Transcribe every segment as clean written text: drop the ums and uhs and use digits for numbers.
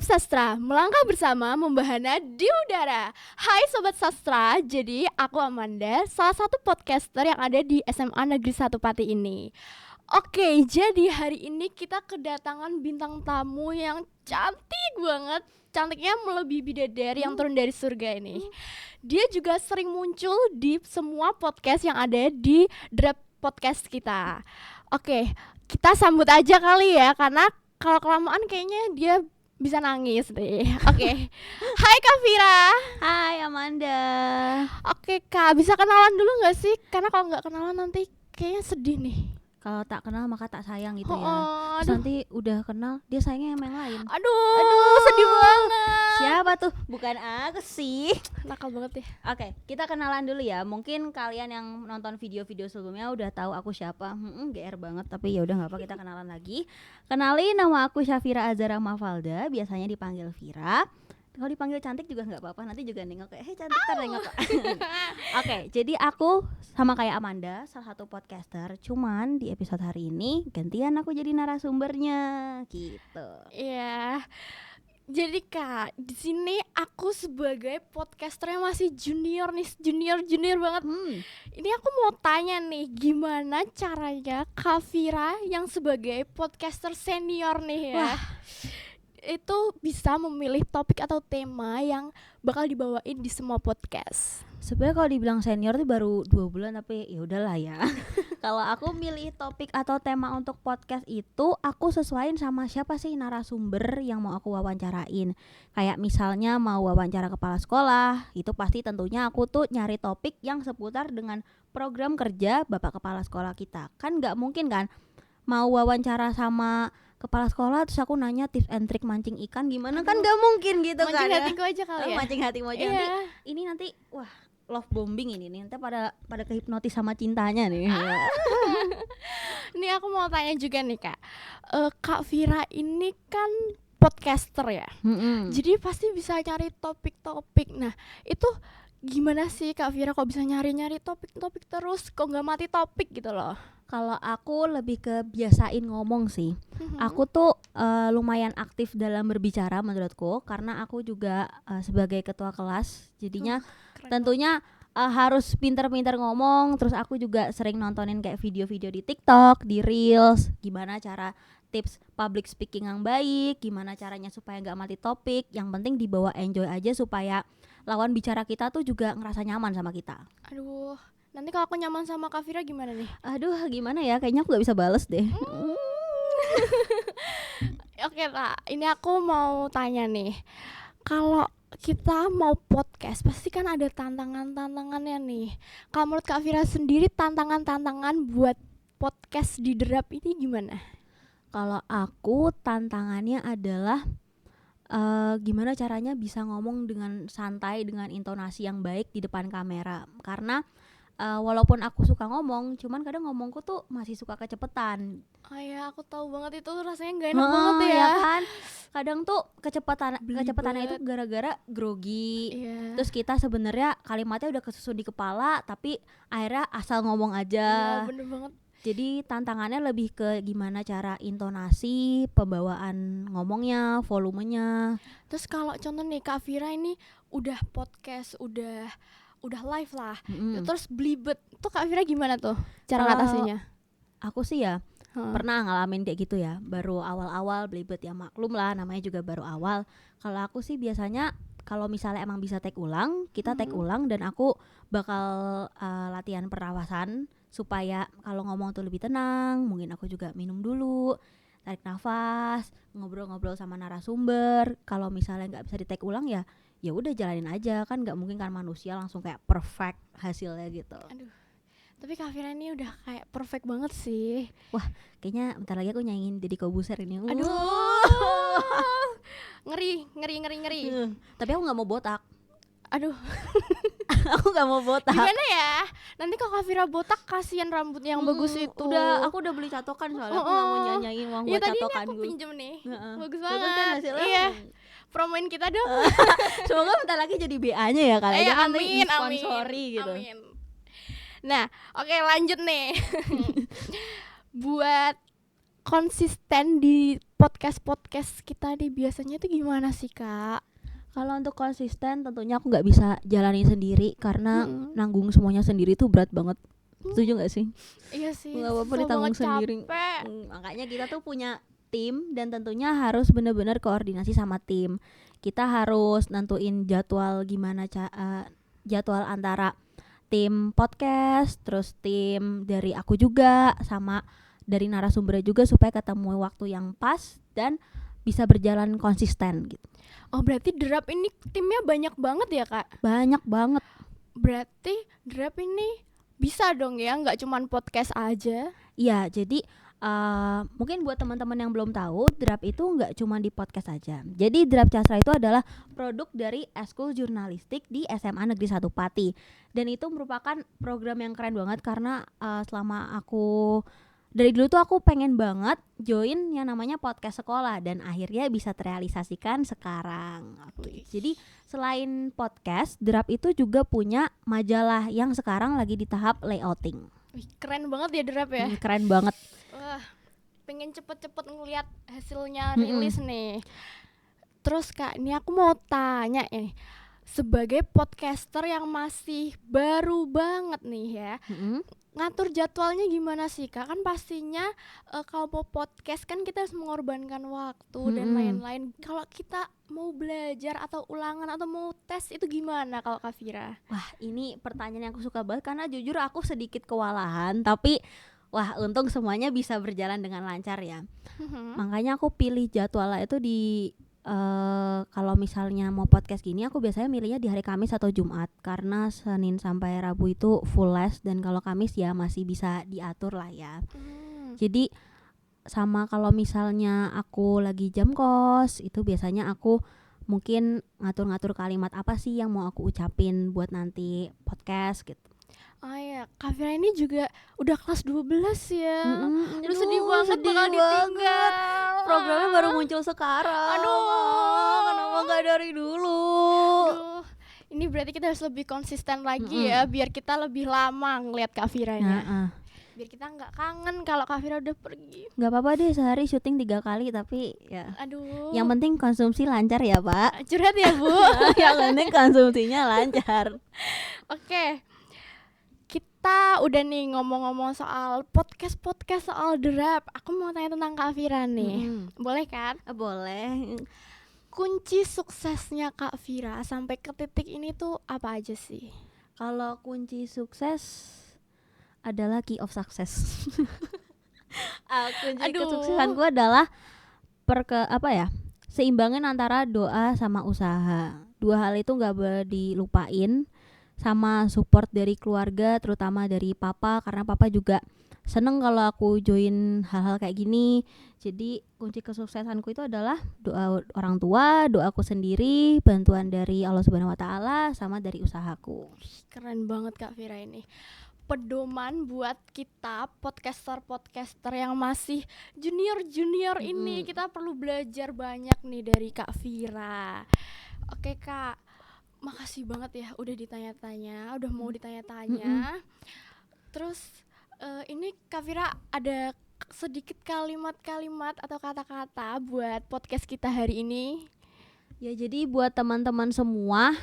Sastra, melangkah bersama membahana di udara. Hai Sobat Sastra, jadi aku Amanda, salah satu podcaster yang ada di SMA Negeri 1 Pati ini. Oke, jadi hari ini kita kedatangan bintang tamu yang cantik banget. Cantiknya melebihi bidadari yang turun dari surga ini. Dia juga sering muncul di semua podcast yang ada di Drap Podcast kita. Oke, kita sambut aja kali ya, karena kalau kelamaan kayaknya dia bisa nangis deh. Oke. Hai Kak Vira. Hai Amanda. Oke Kak, bisa kenalan dulu gak sih? Karena kalau gak kenalan nanti kayaknya sedih nih. Kalau tak kenal maka tak sayang gitu ya. Aduh. Terus nanti udah kenal dia sayangnya sama yang lain. Aduh, sedih banget. Siapa tuh? Bukan aku sih. Nakal banget ya. Oke, kita kenalan dulu ya. Mungkin kalian yang nonton video-video sebelumnya udah tahu aku siapa. GR banget, tapi ya udah nggak apa, kita kenalan lagi. Kenalin, nama aku Syafira Azara Mafalda, biasanya dipanggil Vira. Kalau dipanggil cantik juga nggak apa-apa, nanti juga nengok kayak hei cantik nengok. Oke, jadi aku sama kayak Amanda, salah satu podcaster. Cuman di episode hari ini gantian aku jadi narasumbernya gitu. Iya. Jadi Kak, di sini aku sebagai podcaster yang masih junior nih, junior banget. Ini aku mau tanya nih, gimana caranya Kak Vira yang sebagai podcaster senior nih ya, itu bisa memilih topik atau tema yang bakal dibawain di semua podcast? Sebenarnya kalau dibilang senior tuh baru 2 bulan, tapi ya udahlah ya. Kalau aku milih topik atau tema untuk podcast itu, aku sesuaiin sama siapa sih narasumber yang mau aku wawancarain. Kayak misalnya mau wawancara kepala sekolah, itu pasti tentunya aku tuh nyari topik yang seputar dengan program kerja Bapak Kepala Sekolah kita. Kan nggak mungkin kan mau wawancara sama kepala sekolah terus aku nanya tips and trick mancing ikan gimana. Kan nggak mungkin gitu kan. Mancing hatiku aja kali ya. Mancing hatimu aja. Nanti wah, love bombing ini nih, nanti pada kehipnotis sama cintanya nih. Nih aku mau tanya juga nih Kak, Kak Vira ini kan podcaster ya, jadi pasti bisa nyari topik-topik. Nah itu gimana sih Kak Vira kok bisa nyari-nyari topik-topik terus, kok nggak mati topik gitu loh? Kalau aku lebih ke biasain ngomong sih. Aku tuh lumayan aktif dalam berbicara menurutku, karena aku juga sebagai ketua kelas, jadinya tentunya harus pintar-pintar ngomong. Terus aku juga sering nontonin kayak video-video di TikTok, di Reels, gimana cara tips public speaking yang baik, gimana caranya supaya nggak mati topik. Yang penting dibawa enjoy aja supaya lawan bicara kita tuh juga ngerasa nyaman sama kita. Aduh, nanti kalau aku nyaman sama Kak Vira gimana nih? Aduh, gimana ya? Kayaknya aku nggak bisa bales deh. Oke Kak, ini aku mau tanya nih. Kalau kita mau podcast, pasti kan ada tantangan-tantangannya nih. Kalau menurut Kak Vira sendiri, tantangan-tantangan buat podcast di Drap ini gimana? Kalau aku tantangannya adalah gimana caranya bisa ngomong dengan santai, dengan intonasi yang baik di depan kamera. Karena walaupun aku suka ngomong, cuman kadang ngomongku tuh masih suka kecepetan. Oh ya, aku tahu banget itu rasanya nggak enak banget ya kan. Kadang tuh kecepatannya itu gara-gara grogi. Terus kita sebenarnya kalimatnya udah kesusun di kepala, tapi akhirnya asal ngomong aja. Iya, bener banget. Jadi tantangannya lebih ke gimana cara intonasi, pembawaan ngomongnya, volumenya. Terus kalau contoh nih Kak Vira ini udah podcast, udah live lah, terus belibet, tuh Kak Vira gimana tuh cara ngatasinya? Aku sih ya pernah ngalamin kayak gitu ya, baru awal-awal belibet ya, maklum lah namanya juga baru awal. Kalau aku sih biasanya kalau misalnya emang bisa take ulang, kita take ulang, dan aku bakal latihan pernafasan supaya kalau ngomong tuh lebih tenang. Mungkin aku juga minum dulu, tarik nafas, ngobrol-ngobrol sama narasumber. Kalau misalnya nggak bisa di take ulang ya udah jalanin aja, kan nggak mungkin kan manusia langsung kayak perfect hasilnya gitu. Aduh, tapi Kak Vira ini udah kayak perfect banget sih. Wah, kayaknya bentar lagi aku nyanyiin Deddy Corbuzier ini. Aduh, ngeri. Tapi aku nggak mau botak. Aduh. Aku nggak mau botak. Gimana ya? Nanti kalau Kak Vira botak, kasihan rambut yang bagus itu. Aku udah beli catokan soalnya aku nggak mau nyanyain uang buat catokan gue. Tadi ini aku pinjem nih. Bagus kan banget. Iya. Promoin kita dong. Semoga bentar lagi jadi BA-nya ya kali aja, amin, sponsori gitu. Amin. Nah, oke, lanjut nih. Buat konsisten di podcast kita nih biasanya tuh gimana sih Kak? Kalau untuk konsisten tentunya aku nggak bisa jalani sendiri karena Mm-mm. nanggung semuanya sendiri tuh berat banget. Setuju nggak sih? Iya sih, Nggak apa-apa susah ditanggung banget, sendiri. capek. Makanya kita tuh punya tim dan tentunya harus benar-benar koordinasi sama tim. Kita harus nentuin jadwal jadwal antara tim podcast, terus tim dari aku juga sama dari narasumbernya juga supaya ketemu waktu yang pas dan bisa berjalan konsisten gitu. Oh berarti Derap ini timnya banyak banget ya Kak? Banyak banget. Berarti Derap ini bisa dong ya, nggak cuman podcast aja. Iya, jadi mungkin buat teman-teman yang belum tahu, Drap itu nggak cuma di podcast aja. Jadi Drap Casra itu adalah produk dari Eskul Jurnalistik di SMA Negeri 1 Pati. Dan itu merupakan program yang keren banget karena selama aku dari dulu tuh aku pengen banget join yang namanya podcast sekolah dan akhirnya bisa terrealisasikan sekarang. Wih. Jadi selain podcast, Drap itu juga punya majalah yang sekarang lagi di tahap layouting. Wih, keren banget ya Derap ya. Keren banget. Wah, pengen cepet-cepet ngeliat hasilnya rilis nih. Terus Kak, ini aku mau tanya nih, sebagai podcaster yang masih baru banget nih ya, ngatur jadwalnya gimana sih Kak? Kan pastinya kalau mau podcast kan kita harus mengorbankan waktu dan lain-lain. Kalau kita mau belajar atau ulangan atau mau tes itu gimana kalau Kak Fira? Wah, ini pertanyaan yang aku suka banget karena jujur aku sedikit kewalahan, tapi wah untung semuanya bisa berjalan dengan lancar ya. Makanya aku pilih jadwalnya itu di kalau misalnya mau podcast gini aku biasanya milihnya di hari Kamis atau Jumat karena Senin sampai Rabu itu full les dan kalau Kamis ya masih bisa diatur lah ya. Jadi sama kalau misalnya aku lagi jam kos itu biasanya aku mungkin ngatur-ngatur kalimat apa sih yang mau aku ucapin buat nanti podcast gitu. Oh ya, Kak Fira ini juga udah kelas 12 ya. Aduh, sedih Aduh, banget sedih bakal ditinggal. banget. Programnya baru muncul sekarang. Aduh. Kenapa gak dari dulu? Aduh, ini berarti kita harus lebih konsisten lagi ya, biar kita lebih lama ngeliat Kak Firanya. Biar kita nggak kangen kalau Kak Fira udah pergi. Gak apa-apa deh sehari syuting 3 kali tapi ya. Aduh. Yang penting konsumsi lancar ya Pak. Curhat ya Bu. Yang penting konsumsinya lancar. Oke. Kita udah nih ngomong-ngomong soal podcast soal Derap. Aku mau tanya tentang Kak Fira nih. Boleh kan? Boleh. Kunci suksesnya Kak Fira sampai ke titik ini tuh apa aja sih? Kalau kunci sukses adalah key of success. Kunci kesuksesanku adalah seimbangin antara doa sama usaha. Dua hal itu nggak boleh dilupain. Sama support dari keluarga terutama dari papa karena papa juga seneng kalau aku join hal-hal kayak gini. Jadi kunci kesuksesanku itu adalah doa orang tua, doaku sendiri, bantuan dari Allah Subhanahu wa taala sama dari usahaku. Keren banget Kak Fira ini. Pedoman buat kita podcaster yang masih junior ini, kita perlu belajar banyak nih dari Kak Fira. Oke Kak, makasih banget ya udah ditanya-tanya, udah mau ditanya-tanya. Terus ini Kak Fira ada sedikit kalimat-kalimat atau kata-kata buat podcast kita hari ini. Ya jadi buat teman-teman semua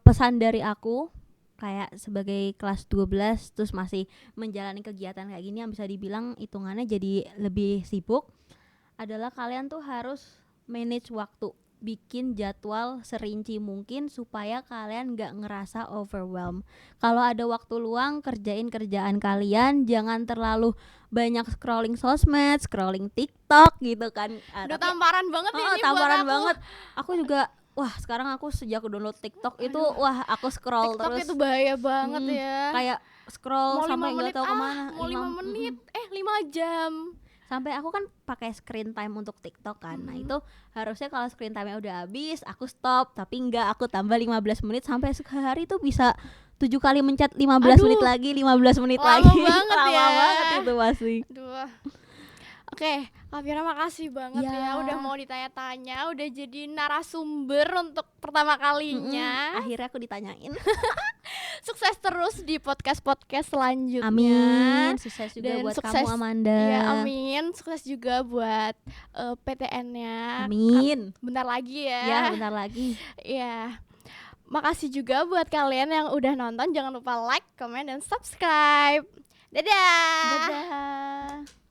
pesan dari aku kayak sebagai kelas 12 terus masih menjalani kegiatan kayak gini yang bisa dibilang hitungannya jadi lebih sibuk adalah kalian tuh harus manage waktu, bikin jadwal serinci mungkin supaya kalian gak ngerasa overwhelmed. Kalau ada waktu luang kerjain kerjaan kalian, jangan terlalu banyak scrolling sosmed, scrolling TikTok gitu kan. Udah tamparan banget ini tamparan buat aku. banget. Aku juga wah sekarang aku sejak download TikTok itu wah aku scroll TikTok terus. itu bahaya banget ya. Kayak scroll mau sampai 5 nggak menit tahu kemana. Mau 5 menit 5 jam. Sampai aku kan pakai screen time untuk TikTok kan. Nah itu harusnya kalau screen time-nya udah habis aku stop, tapi enggak, aku tambah 15 menit sampai sehari tuh bisa 7 kali mencet 15 menit lagi, 15 menit lama lagi. Banget lama ya. banget itu pasti. Aduh. Oke, Kak Fira makasih banget ya udah mau ditanya-tanya, udah jadi narasumber untuk pertama kalinya. Akhirnya aku ditanyain. Sukses terus di podcast-podcast selanjutnya. Amin. Sukses juga Dan buat sukses, kamu Amanda. Ya, amin. Sukses juga buat PTN-nya. Amin. Bentar lagi ya. Ya, bentar lagi. Ya. Makasih juga buat kalian yang udah nonton. Jangan lupa like, comment, dan subscribe. Dadah. Dadah.